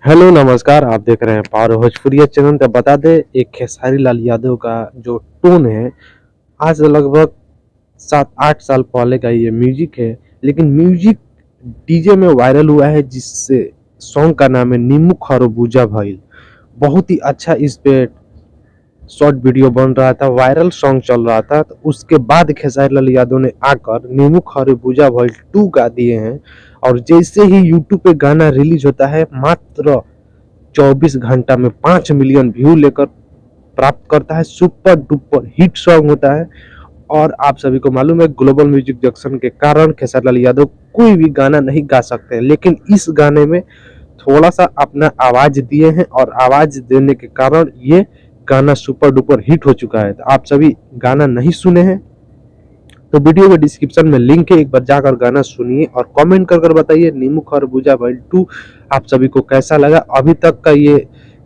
Hello नमस्कार, आप देख रहे हैं पावर भोजपुरिया चैनल। तो बता दें, एक खेसारी लाल यादव का जो टोन है, आज लगभग 7-8 साल पहले का ये म्यूजिक है। लेकिन म्यूजिक डीजे में वायरल हुआ है, जिससे सॉन्ग का नाम है नीमू खरबूजा भइल। बहुत ही अच्छा इस पे शॉर्ट वीडियो बन रहा था, वायरल सॉन्ग चल रहा था। तो उसके बाद खेसारी लाल यादव ने आकर नीमू खरबूजा भइल 2 गा दिए हैं। और जैसे ही यूट्यूब पे गाना रिलीज होता है, मात्र 24 घंटा में 5 मिलियन व्यू लेकर प्राप्त करता है। सुपर डुपर हिट सॉन्ग होता है। और आप सभी को मालूम है, ग्लोबल म्यूजिक जंक्शन के कारण खेसारी लाल यादव कोई भी गाना नहीं गा सकते हैं, लेकिन इस गाने में थोड़ा सा अपना आवाज दिए हैं और आवाज देने के कारण ये गाना सुपर डुपर हिट हो चुका है। तो आप सभी गाना नहीं सुने हैं तो वीडियो के डिस्क्रिप्शन में लिंक है, एक बार जाकर गाना सुनिए और कमेंट कर बताइए नीमू खरबूजा भइल 2 आप सभी को कैसा लगा। अभी तक का ये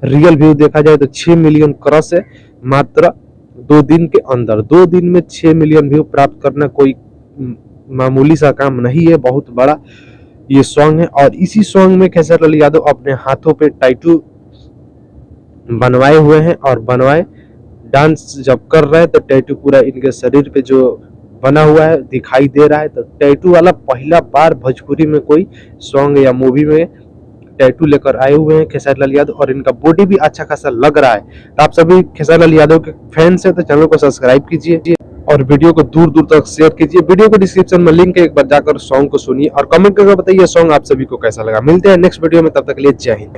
रियल व्यू देखा जाए तो 6 मिलियन क्रॉस है, मात्र 2 दिन के अंदर। 2 दिन में 6 मिलियन व्यू प्राप्त करना कोई मामूली सा काम नहीं है, बहुत बड़ा ये सॉन्ग है। और इसी सॉन्ग में खेसारी लाल यादव अपने हाथों पे टैटू बनवाए हुए हैं और बनवाए डांस जब कर रहे हैं तो टैटू पूरा इनके शरीर पे जो बना हुआ है दिखाई दे रहा है। तो टैटू वाला पहला बार भोजपुरी में कोई सॉन्ग या मूवी में टैटू लेकर आए हुए हैं खेसारी लाल यादव, और इनका बॉडी भी अच्छा खासा लग रहा है। तो आप सभी खेसारी लाल यादव के फैंस हैं तो चैनल को सब्सक्राइब कीजिए और वीडियो को दूर दूर तक शेयर कीजिए। वीडियो को डिस्क्रिप्शन में लिंक है, एक बार जाकर सॉन्ग को सुनिए और कमेंट करके बताइए सॉन्ग आप सभी को कैसा लगा। मिलते हैं नेक्स्ट वीडियो में, तब तक के लिए जय हिंद।